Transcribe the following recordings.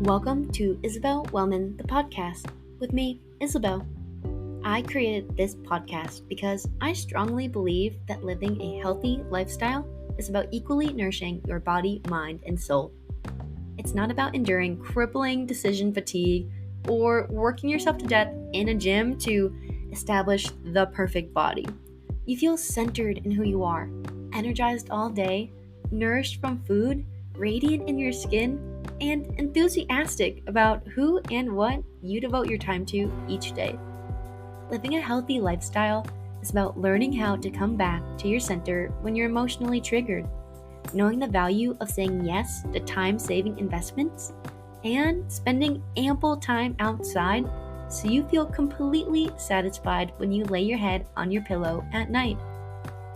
Welcome to Isabelle Wellman, the podcast, with me, Isabelle. I created this podcast because I strongly believe that living a healthy lifestyle is about equally nourishing your body, mind, and soul. It's not about enduring crippling decision fatigue or working yourself to death in a gym to establish the perfect body. You feel centered in who you are, energized all day, nourished from food, radiant in your skin, and enthusiastic about who and what you devote your time to each day. Living a healthy lifestyle is about learning how to come back to your center when you're emotionally triggered, knowing the value of saying yes to time-saving investments, and spending ample time outside so you feel completely satisfied when you lay your head on your pillow at night.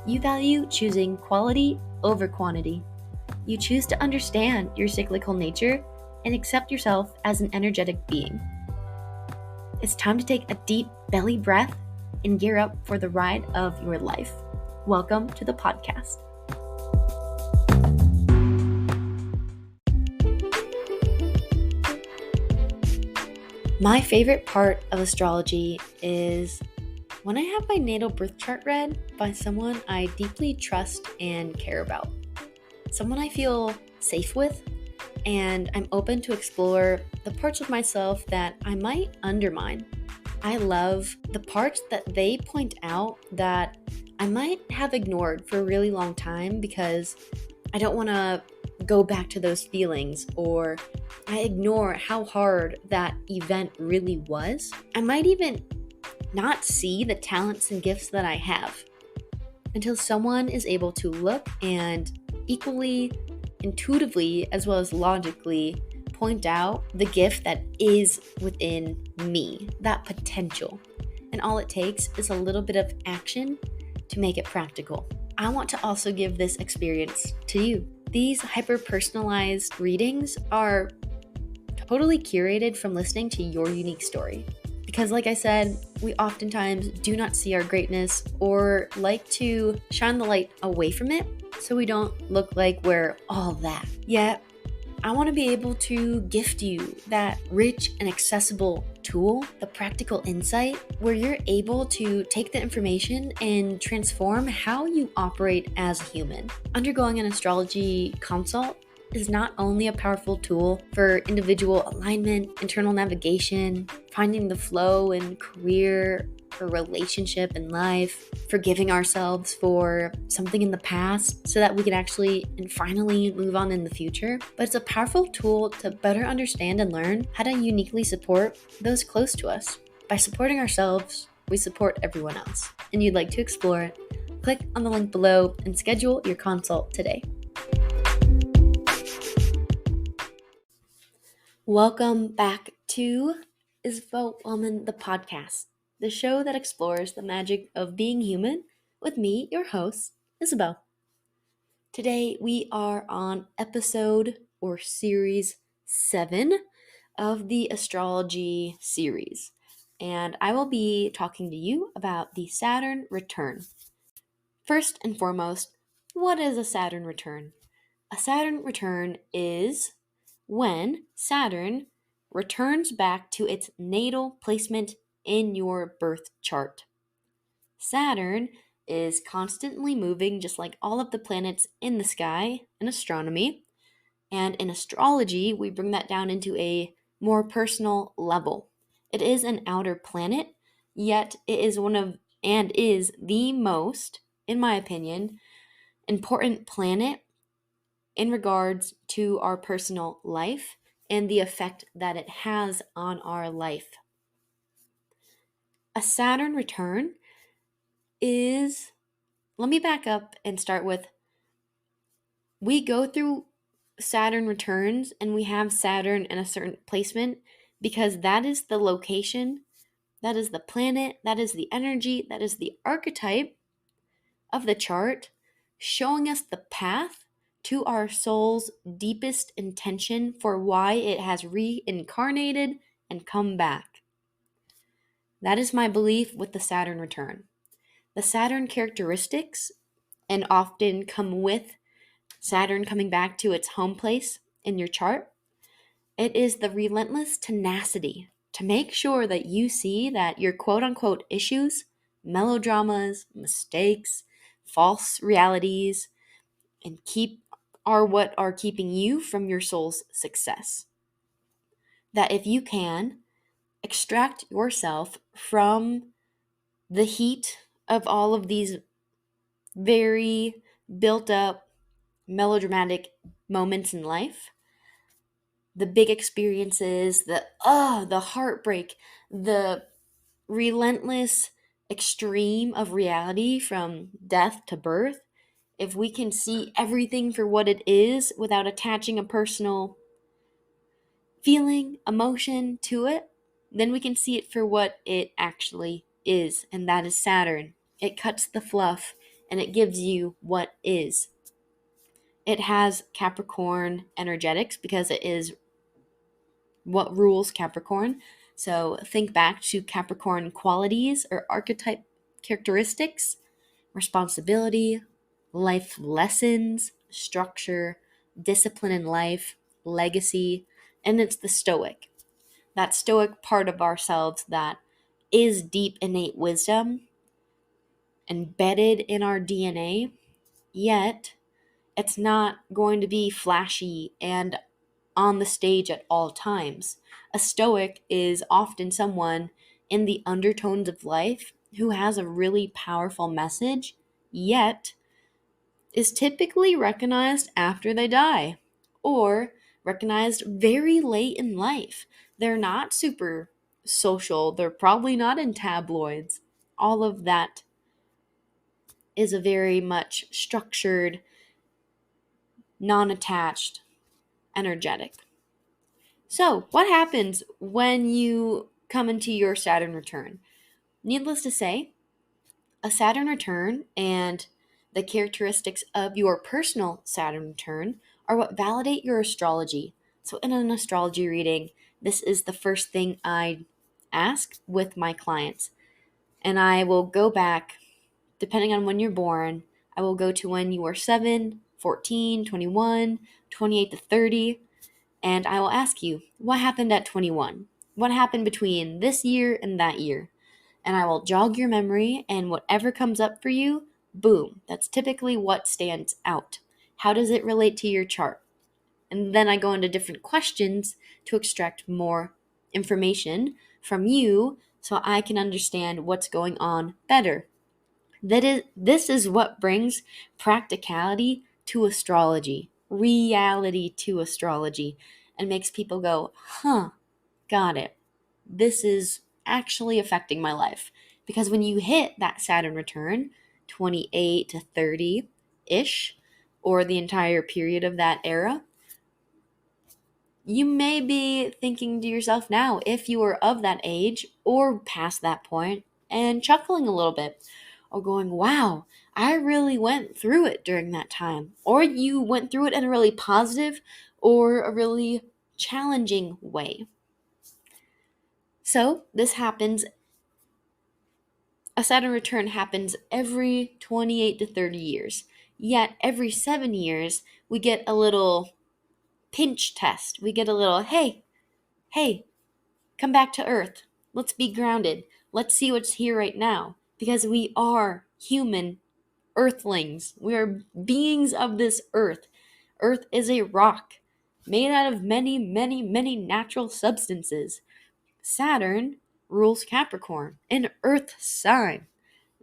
You value choosing quality over quantity. You choose to understand your cyclical nature and accept yourself as an energetic being. It's time to take a deep belly breath and gear up for the ride of your life. Welcome to the podcast. My favorite part of astrology is when I have my natal birth chart read by someone I deeply trust and care about. Someone I feel safe with, and I'm open to explore the parts of myself that I might undermine. I love the parts that they point out that I might have ignored for a really long time because I don't want to go back to those feelings, or I ignore how hard that event really was. I might even not see the talents and gifts that I have until someone is able to look and equally intuitively as well as logically point out the gift that is within me, that potential. And all it takes is a little bit of action to make it practical. I want to also give this experience to you. These hyper-personalized readings are totally curated from listening to your unique story. Because like I said, we oftentimes do not see our greatness or like to shine the light away from it so we don't look like we're all that. Yet, I want to be able to gift you that rich and accessible tool, the practical insight, where you're able to take the information and transform how you operate as a human. Undergoing an astrology consult is not only a powerful tool for individual alignment, internal navigation, finding the flow in career or relationship in life, forgiving ourselves for something in the past so that we can actually and finally move on in the future, but it's a powerful tool to better understand and learn how to uniquely support those close to us. By supporting ourselves, we support everyone else. And you'd like to explore it? Click on the link below and schedule your consult today. Welcome back to Isabelle Wellman, the podcast, the show that explores the magic of being human with me, your host, Isabelle. Today we are on episode or series 7 of the Astrology Series, and I will be talking to you about the Saturn Return. First and foremost, what is a Saturn Return? A Saturn Return is when Saturn returns back to its natal placement in your birth chart. Saturn is constantly moving just like all of the planets in the sky in astronomy, and in astrology we bring that down into a more personal level. It is an outer planet, yet it is is the most, in my opinion, important planet in regards to our personal life and the effect that it has on our life. A Saturn return is, let me back up and start with, we go through Saturn returns and we have Saturn in a certain placement because that is the location, that is the planet, that is the energy, that is the archetype of the chart showing us the path to our soul's deepest intention for why it has reincarnated and come back. That is my belief with the Saturn return. The Saturn characteristics, and often come with Saturn coming back to its home place in your chart, It is the relentless tenacity to make sure that you see that your quote unquote issues, melodramas, mistakes, false realities, and are what are keeping you from your soul's success. That if you can extract yourself from the heat of all of these very built up melodramatic moments in life, the big experiences, the heartbreak, the relentless extreme of reality from death to birth, if we can see everything for what it is without attaching a personal feeling, emotion to it, then we can see it for what it actually is, and that is Saturn. It cuts the fluff and it gives you what is. It has Capricorn energetics because it is what rules Capricorn. So think back to Capricorn qualities or archetype characteristics: responsibility, life lessons, structure, discipline in life, legacy, and it's the Stoic. That Stoic part of ourselves that is deep innate wisdom embedded in our DNA, yet it's not going to be flashy and on the stage at all times. A Stoic is often someone in the undertones of life who has a really powerful message, yet is typically recognized after they die or recognized very late in life. They're not super social, they're probably not in tabloids. All of that is a very much structured, non attached, energetic. So, what happens when you come into your Saturn return? Needless to say, a Saturn return and the characteristics of your personal Saturn return are what validate your astrology. So, in an astrology reading, this is the first thing I ask with my clients. And I will go back, depending on when you're born, I will go to when you were 7, 14, 21, 28 to 30. And I will ask you, what happened at 21? What happened between this year and that year? And I will jog your memory, and whatever comes up for you, boom, that's typically what stands out. How does it relate to your chart? And then I go into different questions to extract more information from you so I can understand what's going on better. This is what brings practicality to astrology, reality to astrology, and makes people go, huh, got it. This is actually affecting my life. Because when you hit that Saturn return, 28 to 30 ish, or the entire period of that era, you may be thinking to yourself now, if you are of that age or past that point, and chuckling a little bit, or going, wow, I really went through it during that time. Or you went through it in a really positive or a really challenging way. So this happens, a Saturn return happens every 28 to 30 years. Yet every 7 years, we get a little pinch test. We get a little, hey, come back to Earth. Let's be grounded. Let's see what's here right now. Because we are human earthlings. We are beings of this earth. Earth is a rock made out of many, many, many natural substances. Saturn rules Capricorn, an earth sign.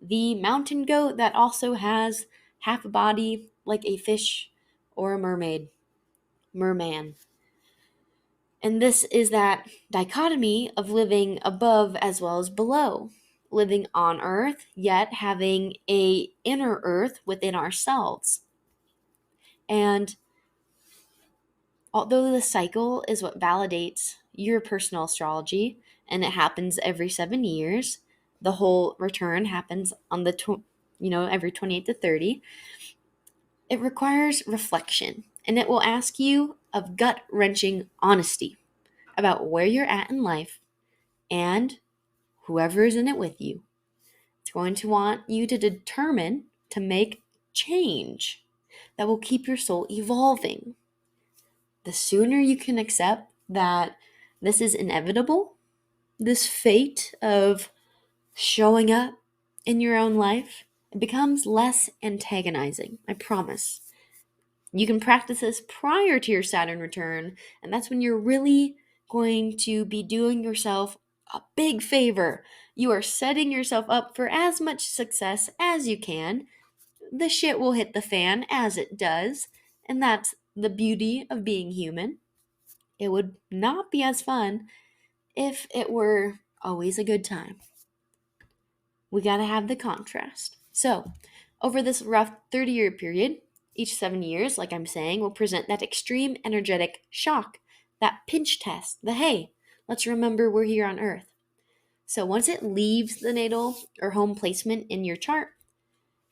The mountain goat that also has half a body like a fish or a merman. And this is that dichotomy of living above as well as below, living on earth, yet having a inner earth within ourselves. And although the cycle is what validates your personal astrology, and it happens every 7 years, the whole return happens on the every 28 to 30, it requires reflection, and it will ask you of gut-wrenching honesty about where you're at in life and whoever is in it with you. It's going to want you to determine to make change that will keep your soul evolving. The sooner you can accept that this is inevitable, this fate of showing up in your own life, it becomes less antagonizing, I promise. You can practice this prior to your Saturn return, and that's when you're really going to be doing yourself a big favor. You are setting yourself up for as much success as you can. The shit will hit the fan as it does, and that's the beauty of being human. It would not be as fun if it were always a good time. We gotta have the contrast. So, over this rough 30-year period, each 7 years, like I'm saying, will present that extreme energetic shock, that pinch test, the hey, let's remember we're here on Earth. So once it leaves the natal or home placement in your chart,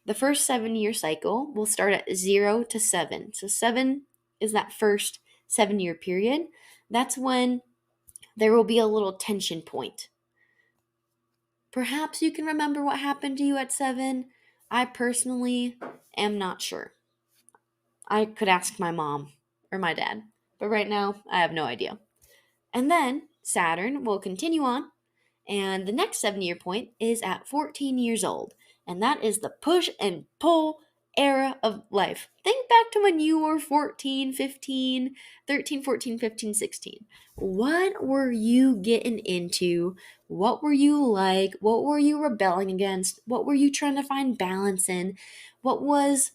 the first 7-year cycle will start at 0 to 7. So 7 is that first 7-year period. That's when there will be a little tension point. Perhaps you can remember what happened to you at 7. I personally am not sure. I could ask my mom or my dad, but right now I have no idea. And then Saturn will continue on, and the next 7-year point is at 14 years old, and that is the push and pull era of life. Think back to when you were 14, 15, 13, 14, 15, 16. What were you getting into? What were you like? What were you rebelling against? What were you trying to find balance in? What was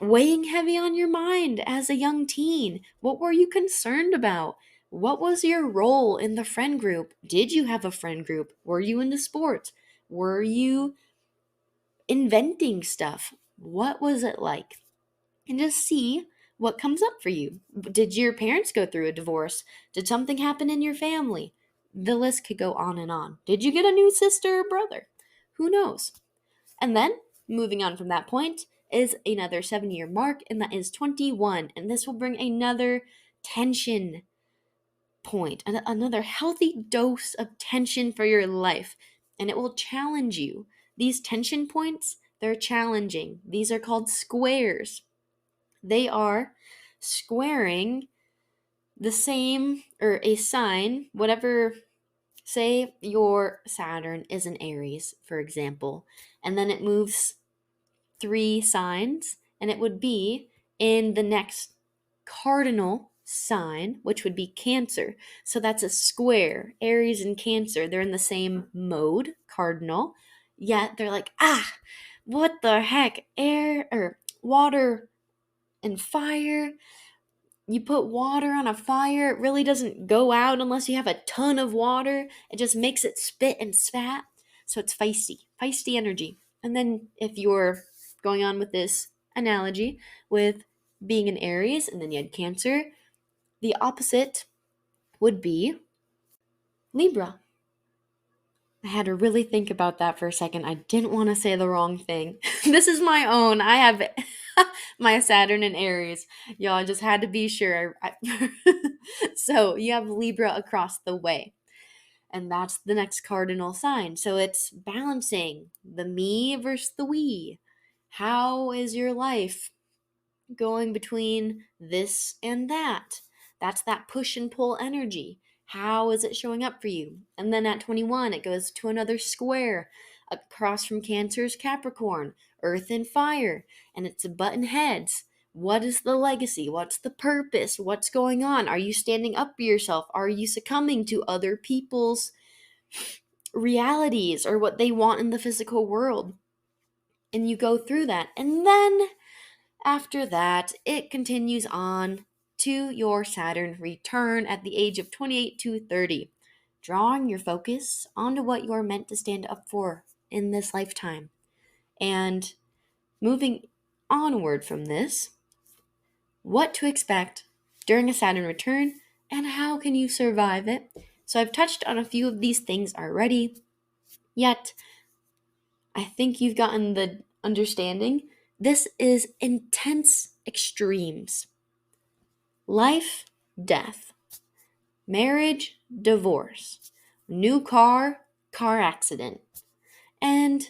weighing heavy on your mind as a young teen? What were you concerned about? What was your role in the friend group? Did you have a friend group? Were you into sports? Were you inventing stuff? What was it like? And just see what comes up for you. Did your parents go through a divorce? Did something happen in your family? The list could go on and on. Did you get a new sister or brother? Who knows? And then, moving on from that point, is another 7-year mark, and that is 21. And this will bring another tension point, another healthy dose of tension for your life. And it will challenge you. These tension points, they're challenging. These are called squares. They are squaring the same, or a sign, whatever. Say your Saturn is in Aries, for example, and then it moves 3 signs, and it would be in the next cardinal sign, which would be Cancer. So that's a square. Aries and Cancer, they're in the same mode, cardinal, yet they're like, what the heck? Air or water and fire. You put water on a fire, it really doesn't go out unless you have a ton of water. It just makes it spit and spat. So it's feisty energy. And then if you're going on with this analogy with being an Aries and then you had Cancer, the opposite would be Libra. I had to really think about that for a second. I didn't want to say the wrong thing. This is my own. I have my Saturn in Aries. Y'all, I just had to be sure. So you have Libra across the way. And that's the next cardinal sign. So it's balancing the me versus the we. How is your life going between this and that? That's that push and pull energy. How is it showing up for you? And then at 21, it goes to another square across from Cancer's Capricorn, Earth and Fire, and it's a button heads. What is the legacy? What's the purpose? What's going on? Are you standing up for yourself? Are you succumbing to other people's realities or what they want in the physical world? And you go through that. And then after that, it continues on to your Saturn return at the age of 28 to 30, drawing your focus onto what you're meant to stand up for in this lifetime. And moving onward from this, what to expect during a Saturn return and how can you survive it. So I've touched on a few of these things already, yet I think you've gotten the understanding. This is intense extremes. Life, death. Marriage, divorce. New car, car accident. And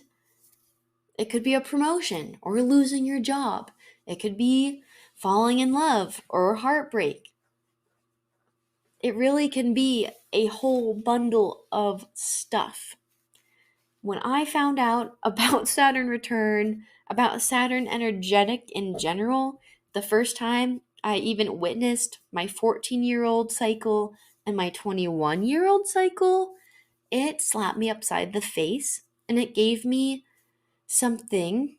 it could be a promotion or losing your job. It could be falling in love or heartbreak. It really can be a whole bundle of stuff. When I found out about Saturn Return, about Saturn energetic in general, the first time I even witnessed my 14-year-old cycle and my 21-year-old cycle, it slapped me upside the face, and it gave me something.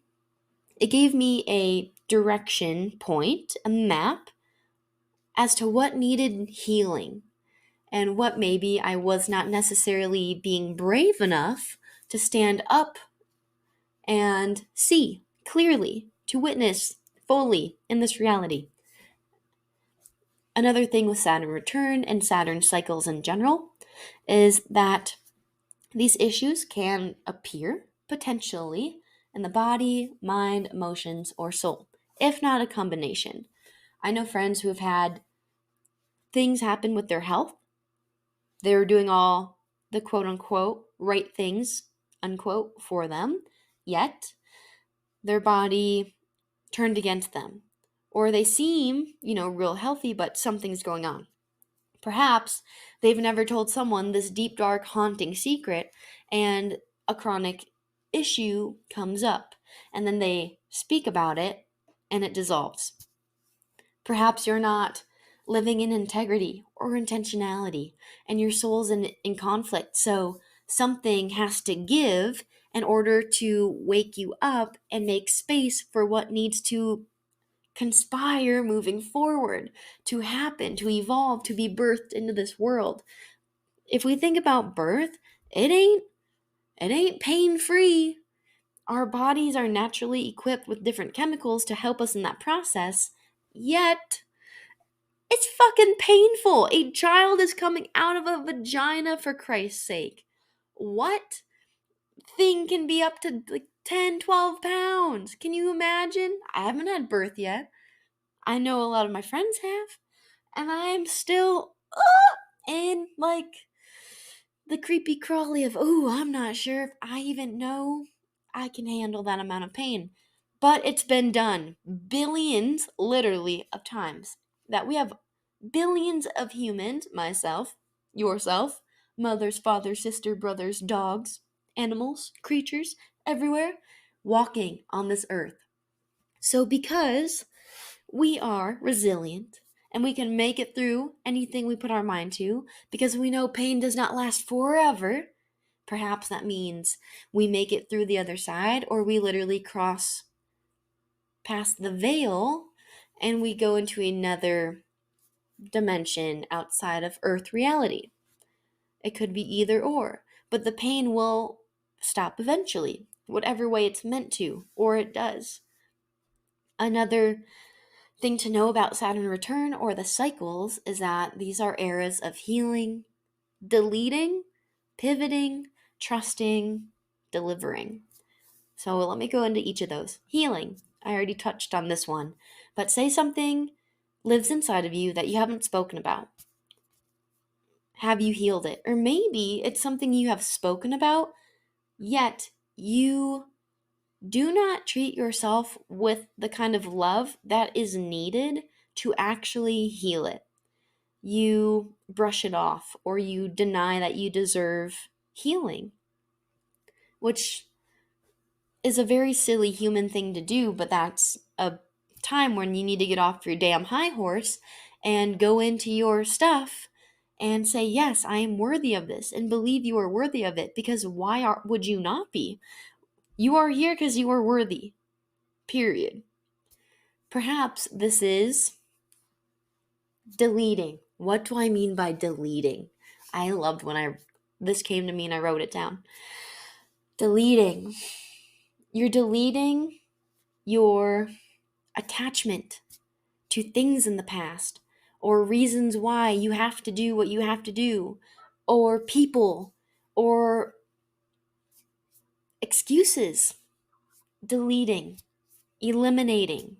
It gave me a direction point, a map, as to what needed healing and what maybe I was not necessarily being brave enough to stand up and see clearly, to witness fully in this reality. Another thing with Saturn return and Saturn cycles in general is that these issues can appear potentially in the body, mind, emotions, or soul, if not a combination. I know friends who have had things happen with their health. They were doing all the quote unquote right things, unquote, for them, yet their body turned against them. Or they seem, real healthy, but something's going on. Perhaps they've never told someone this deep, dark, haunting secret, and a chronic issue comes up, and then they speak about it, and it dissolves. Perhaps you're not living in integrity or intentionality, and your soul's in conflict, so something has to give in order to wake you up and make space for what needs to conspire moving forward, to happen, to evolve, to be birthed into this world. If we think about birth, it ain't pain-free. Our bodies are naturally equipped with different chemicals to help us in that process, yet it's fucking painful. A child is coming out of a vagina, for Christ's sake. What thing can be up to like 10, 12 pounds? Can you imagine? I haven't had birth yet. I know a lot of my friends have. And I'm still in like the creepy crawly of, I'm not sure if I even know I can handle that amount of pain. But it's been done billions, literally, of times. That we have billions of humans, myself, yourself, mothers, fathers, sister, brothers, dogs, animals, creatures, everywhere, walking on this earth. So because we are resilient and we can make it through anything we put our mind to, because we know pain does not last forever, perhaps that means we make it through the other side, or we literally cross past the veil and we go into another dimension outside of Earth reality. It could be either or, but the pain will stop eventually, whatever way it's meant to, or it does. Another thing to know about Saturn return or the cycles is that these are eras of healing, deleting, pivoting, trusting, delivering. So let me go into each of those. Healing. I already touched on this one. But say something lives inside of you that you haven't spoken about. Have you healed it? Or maybe it's something you have spoken about, yet you do not treat yourself with the kind of love that is needed to actually heal it. You brush it off, or you deny that you deserve healing, which is a very silly human thing to do, but that's a time when you need to get off your damn high horse and go into your stuff and say, yes, I am worthy of this, and believe you are worthy of it, because why would you not be? You are here because you are worthy, period. Perhaps this is deleting. What do I mean by deleting? I loved when this came to me and I wrote it down. Deleting. You're deleting your attachment to things in the past, or reasons why you have to do what you have to do, or people, or excuses. Deleting, eliminating,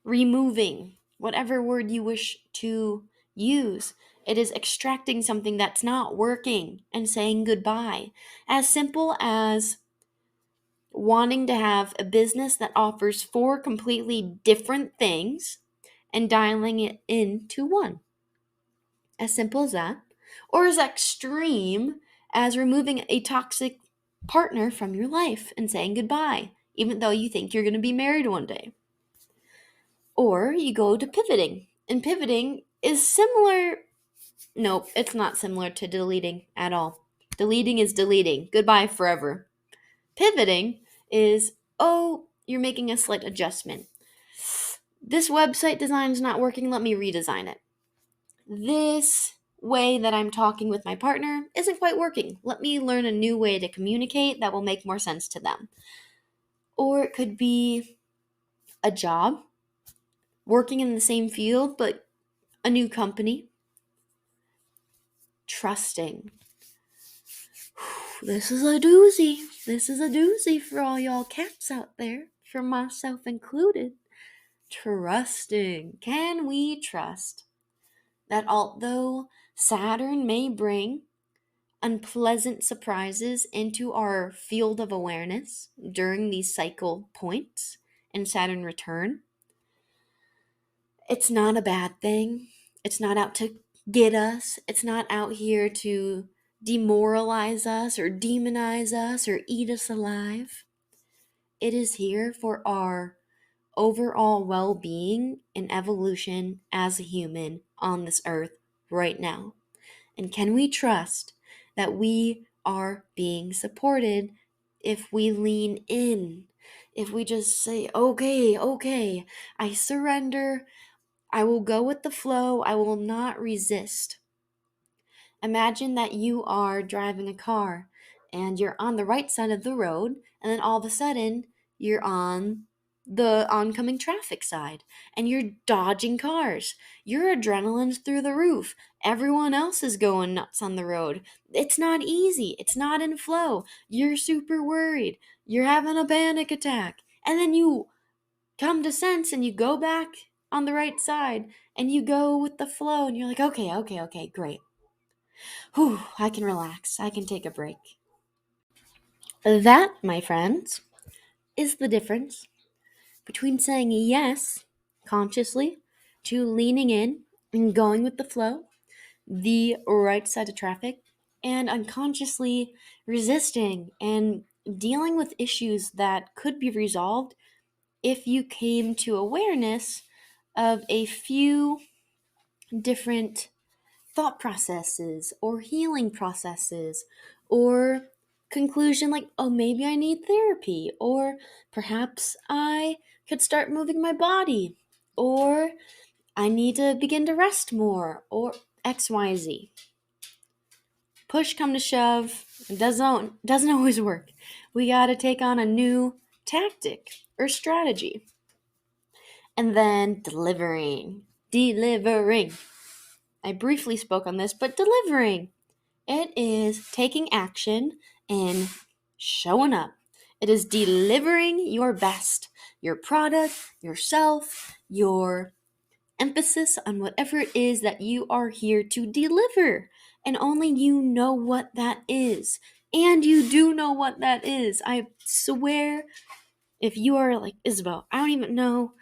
removing, whatever word you wish to use. It is extracting something that's not working and saying goodbye. As simple as wanting to have a business that offers 4 completely different things and dialing it into one. As simple as that. Or as extreme as removing a toxic partner from your life and saying goodbye, even though you think you're going to be married one day. Or you go to pivoting. And pivoting is similar. Nope, it's not similar to deleting at all. Deleting is deleting. Goodbye forever. Pivoting is, oh, you're making a slight adjustment. This website design is not working. Let me redesign it. This way that I'm talking with my partner isn't quite working. Let me learn a new way to communicate that will make more sense to them. Or it could be a job, working in the same field, but a new company. Trusting. This is a doozy. This is a doozy for all y'all cats out there, for myself included. Trusting. Can we trust that although Saturn may bring unpleasant surprises into our field of awareness during these cycle points in Saturn return, it's not a bad thing. It's not out to get us. It's not out here to demoralize us or demonize us or eat us alive. It is here for our overall well-being and evolution as a human on this earth right now. And can we trust that we are being supported if we lean in? If we just say, okay, I surrender, I will go with the flow, I will not resist. Imagine that you are driving a car and you're on the right side of the road, and then all of a sudden you're on the oncoming traffic side and you're dodging cars. Your adrenaline's through the roof. Everyone else is going nuts on the road. It's not easy. It's not in flow. You're super worried. You're having a panic attack. And then you come to sense and you go back on the right side and you go with the flow and you're like, okay, great. Whew, I can relax. I can take a break. That, my friends, is the difference between saying yes consciously to leaning in and going with the flow, the right side of traffic, and unconsciously resisting and dealing with issues that could be resolved if you came to awareness of a few different thought processes or healing processes or conclusion like, oh, maybe I need therapy, or perhaps I could start moving my body, or I need to begin to rest more, or XYZ. Push come to shove, it doesn't always work. We got to take on a new tactic or strategy. And then delivering. I briefly spoke on this, but delivering. It is taking action and showing up. It is delivering your best, your product, yourself, your emphasis on whatever it is that you are here to deliver. And only you know what that is. And you do know what that is. I swear, if you are like, Isabelle, I don't even know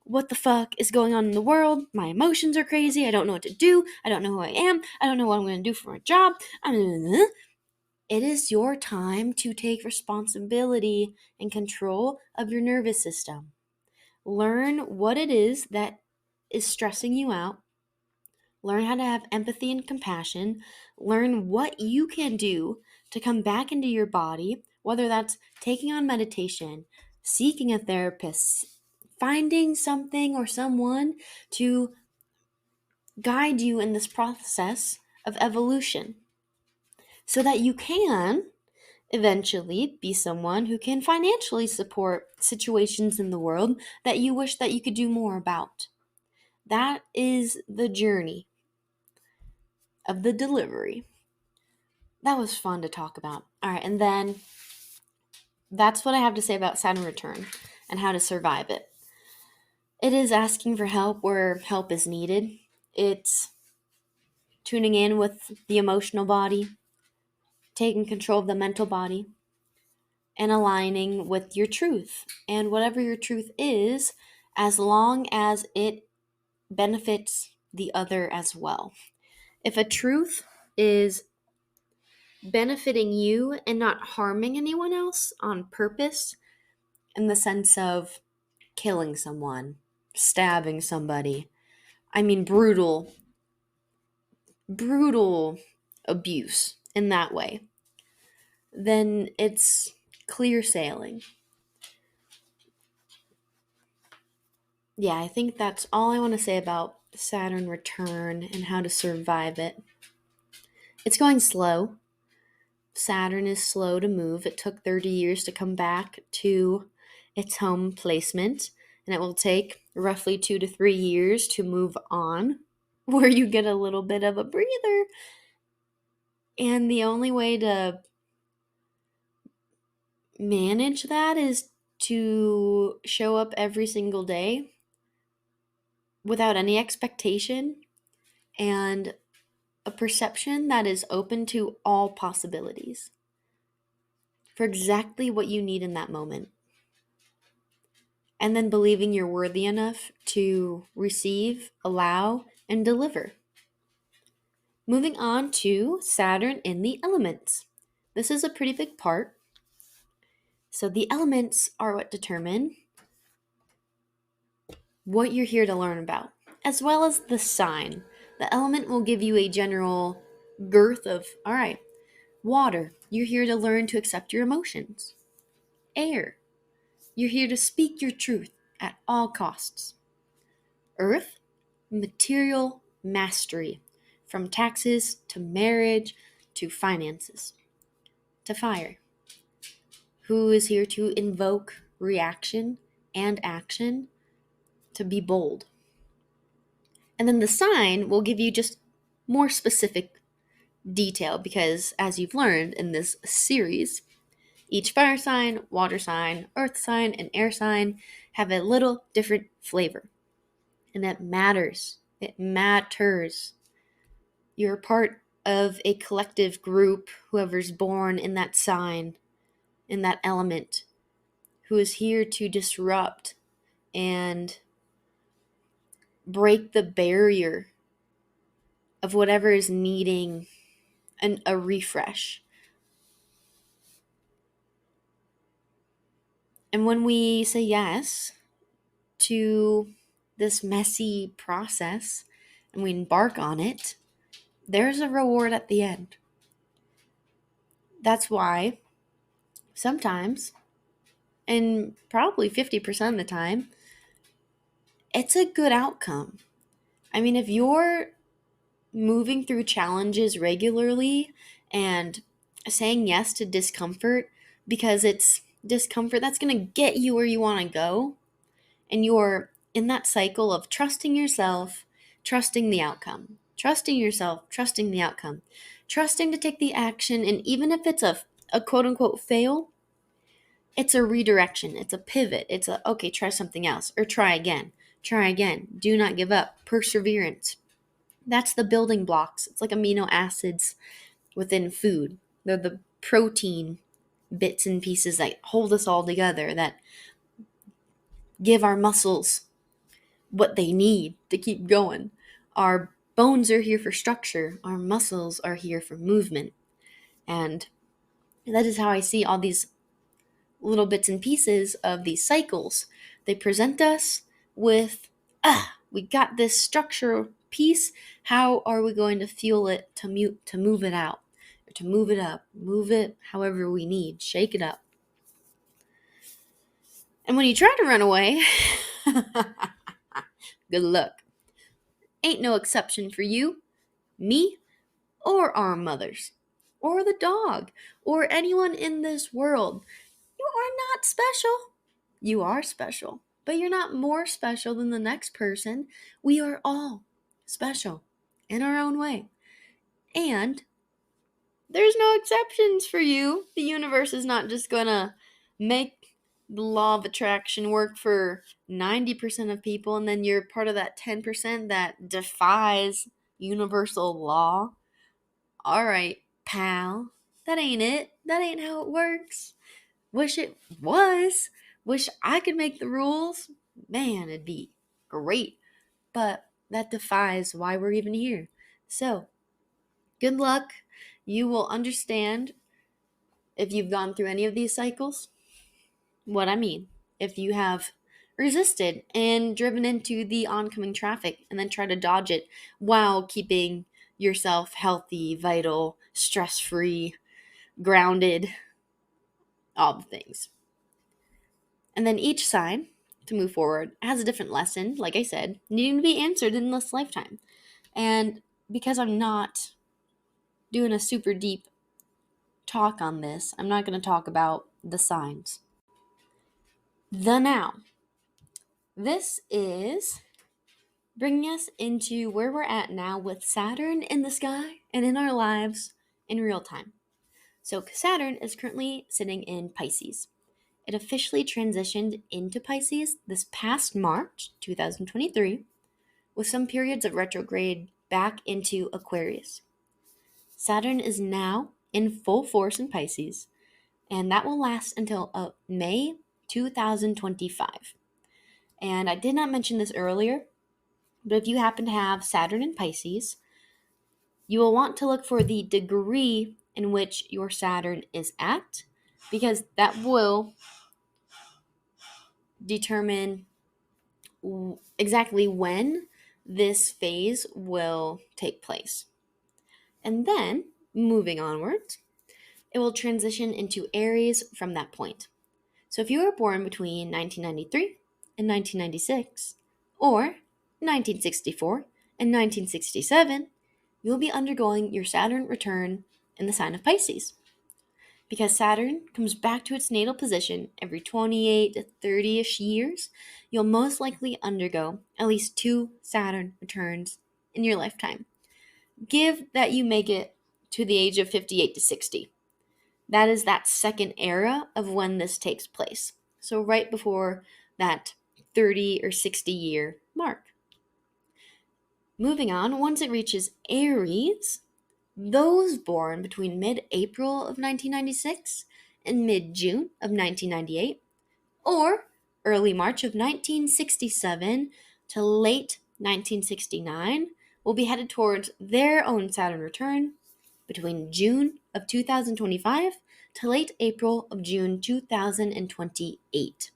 what the fuck is going on in the world. My emotions are crazy. I don't know what to do. I don't know who I am. I don't know what I'm going to do for my job. It is your time to take responsibility and control of your nervous system. Learn what it is that is stressing you out. Learn how to have empathy and compassion. Learn what you can do to come back into your body, whether that's taking on meditation, seeking a therapist, finding something or someone to guide you in this process of evolution so that you can eventually be someone who can financially support situations in the world that you wish that you could do more about. That is the journey of the delivery. That was fun to talk about. All right, and then that's what I have to say about Saturn Return and how to survive it. It is asking for help where help is needed. It's tuning in with the emotional body, taking control of the mental body, and aligning with your truth. And whatever your truth is, as long as it benefits the other as well. If a truth is benefiting you and not harming anyone else on purpose, in the sense of killing someone, stabbing somebody, I mean brutal abuse in that way, then it's clear sailing. Yeah, I think that's all I want to say about Saturn Return and how to survive it. It's going slow. Saturn is slow to move. It took 30 years to come back to its home placement, and it will take roughly 2 to 3 years to move on, where you get a little bit of a breather. And the only way to manage that is to show up every single day without any expectation and a perception that is open to all possibilities for exactly what you need in that moment. And then believing you're worthy enough to receive, allow, and deliver. Moving on to Saturn in the elements. This is a pretty big part. So the elements are what determine what you're here to learn about, as well as the sign. The element will give you a general girth of, all right, water, you're here to learn to accept your emotions. Air, you're here to speak your truth at all costs. Earth, material mastery, from taxes to marriage to finances. To fire, who is here to invoke reaction and action, to be bold. And then the sign will give you just more specific detail because, as you've learned in this series, each fire sign, water sign, earth sign, and air sign have a little different flavor. And that matters. It matters. You're part of a collective group, whoever's born in that sign, in that element, who is here to disrupt and break the barrier of whatever is needing a refresh. And when we say yes to this messy process and we embark on it, there's a reward at the end. That's why sometimes, and probably 50% of the time, it's a good outcome. I mean, if you're moving through challenges regularly and saying yes to discomfort because it's discomfort that's going to get you where you want to go, and you're in that cycle of trusting yourself, trusting the outcome, trusting yourself, trusting the outcome, trusting to take the action, and even if it's a quote-unquote fail, it's a redirection, it's a pivot, it's a, okay, try something else, or try again, do not give up, perseverance. That's the building blocks. It's like amino acids within food. They're the protein bits and pieces that hold us all together, that give our muscles what they need to keep going. Our bones are here for structure. Our muscles are here for movement. And that is how I see all these little bits and pieces of these cycles. They present us with, we got this structure piece. How are we going to fuel it to move it out, or to move it up, move it however we need, shake it up. And when you try to run away, good luck. Ain't no exception for you, me, or our mothers, or the dog, or anyone in this world. You are not special. You are special, but you're not more special than the next person. We are all special in our own way. And there's no exceptions for you. The universe is not just going to make the law of attraction work for 90% of people, and then you're part of that 10% that defies universal law. All right, pal. That ain't it. That ain't how it works. Wish it was. Wish I could make the rules. Man, it'd be great. But that defies why we're even here. So, Good luck. You will understand if you've gone through any of these cycles what I mean. If you have resisted and driven into the oncoming traffic and then try to dodge it while keeping yourself healthy, vital, stress-free, grounded, all the things. And then each sign to move forward has a different lesson, like I said, needing to be answered in this lifetime. And because I'm not doing a super deep talk on this, I'm not going to talk about the signs. The now. This is bringing us into where we're at now with Saturn in the sky and in our lives in real time. So Saturn is currently sitting in Pisces. It officially transitioned into Pisces this past March 2023, with some periods of retrograde back into Aquarius. Saturn is now in full force in Pisces, and that will last until May 2025. And I did not mention this earlier, but if you happen to have Saturn in Pisces, you will want to look for the degree in which your Saturn is at, because that will determine exactly when this phase will take place. And then, moving onwards, it will transition into Aries from that point. So if you were born between 1993 and 1996, or 1964 and 1967, you'll be undergoing your Saturn return in the sign of Pisces. Because Saturn comes back to its natal position every 28 to 30-ish years, you'll most likely undergo at least 2 Saturn returns in your lifetime. Give that you make it to the age of 58 to 60. That is that second era of when this takes place. So right before that 30 or 60 year mark. Moving on, once it reaches Aries, those born between mid-April of 1996 and mid-June of 1998, or early March of 1967 to late 1969, will be headed towards their own Saturn return between June of 2025 to late April of June 2028.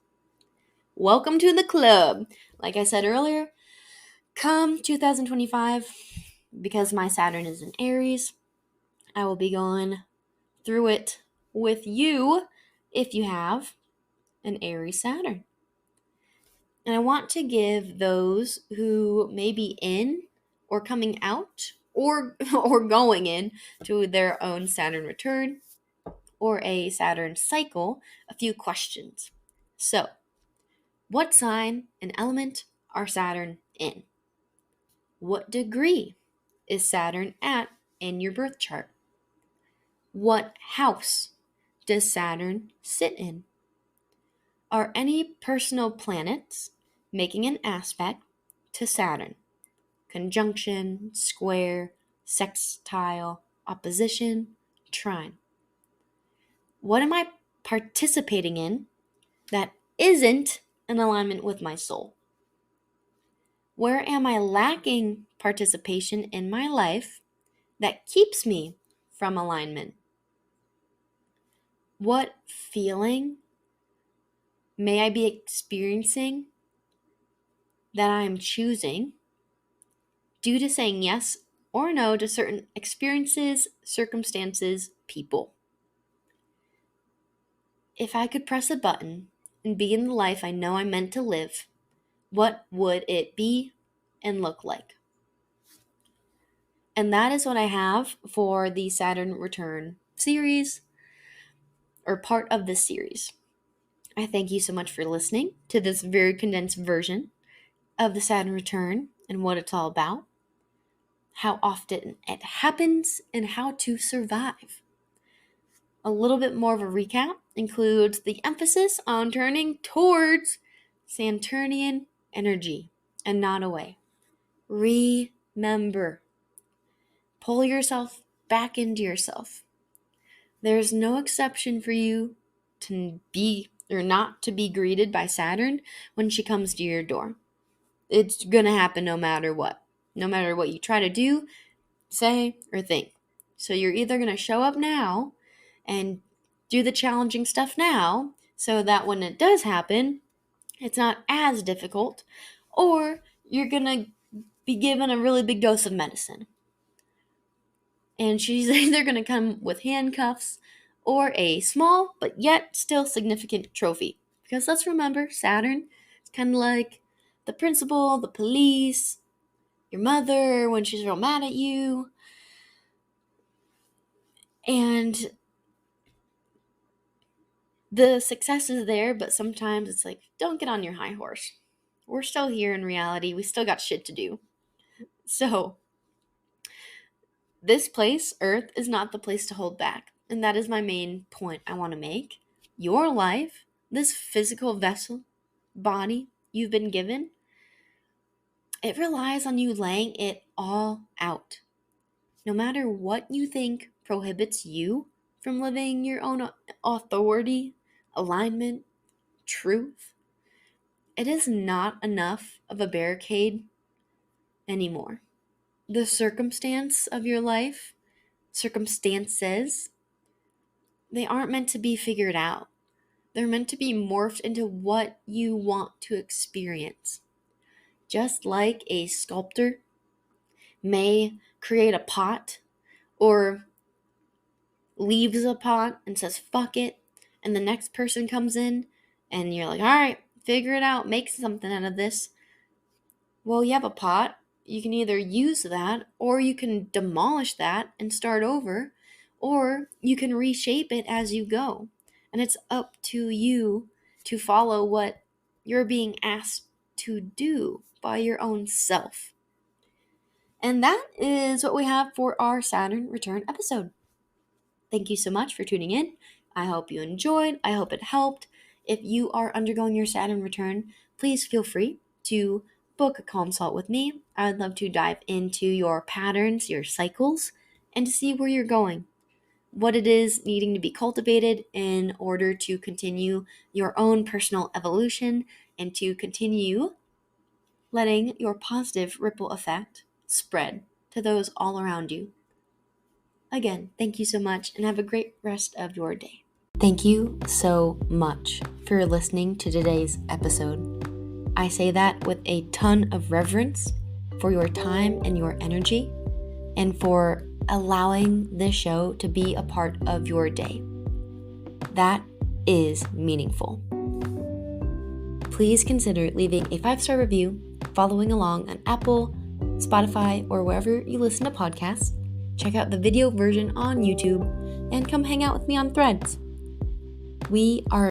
Welcome to the club. Like I said earlier, come 2025, because my Saturn is in Aries, I will be going through it with you if you have an Aries Saturn. And I want to give those who may be in or coming out or going in to their own Saturn return or a Saturn cycle a few questions. So, what sign and element are Saturn in? What degree is Saturn at in your birth chart? What house does Saturn sit in? Are any personal planets making an aspect to Saturn? Conjunction, square, sextile, opposition, trine. What am I participating in that isn't in alignment with my soul? Where am I lacking participation in my life that keeps me from alignment? What feeling may I be experiencing that I am choosing due to saying yes or no to certain experiences, circumstances, people? If I could press a button and be in the life I know I'm meant to live, what would it be and look like? And that is what I have for the Saturn Return series, or part of this series. I thank you so much for listening to this very condensed version of the Saturn Return and what it's all about, how often it happens, and how to survive. A little bit more of a recap includes the emphasis on turning towards Saturnian energy and not away. Remember, pull yourself back into yourself. There's no exception for you to be or not to be greeted by Saturn when she comes to your door. It's going to happen no matter what. No matter what you try to do, say, or think. So you're either going to show up now and do the challenging stuff now so that when it does happen, it's not as difficult, or you're going to be given a really big dose of medicine. And she's either going to come with handcuffs or a small but yet still significant trophy. Because let's remember, Saturn is kind of like the principal, the police, your mother when she's real mad at you. And the success is there, but sometimes it's like, don't get on your high horse. We're still here in reality. We still got shit to do. So, this place, Earth, is not the place to hold back. And that is my main point I want to make. Your life, this physical vessel, body you've been given, it relies on you laying it all out. No matter what you think prohibits you from living your own authority, alignment, truth, it is not enough of a barricade anymore. The circumstance of your life, circumstances, they aren't meant to be figured out. They're meant to be morphed into what you want to experience. Just like a sculptor may create a pot or leaves a pot and says, fuck it, and the next person comes in and you're like, all right, figure it out, make something out of this. Well, you have a pot. You can either use that, or you can demolish that and start over, or you can reshape it as you go. And it's up to you to follow what you're being asked to do by your own self. And that is what we have for our Saturn Return episode. Thank you so much for tuning in. I hope you enjoyed. I hope it helped. If you are undergoing your Saturn Return, please feel free to book a consult with me. I would love to dive into your patterns, your cycles, and to see where you're going, what it is needing to be cultivated in order to continue your own personal evolution and to continue letting your positive ripple effect spread to those all around you. Again, thank you so much and have a great rest of your day. Thank you so much for listening to today's episode. I say that with a ton of reverence for your time and your energy and for allowing this show to be a part of your day. That is meaningful. Please consider leaving a 5-star review, following along on Apple, Spotify, or wherever you listen to podcasts. Check out the video version on YouTube and come hang out with me on Threads. We are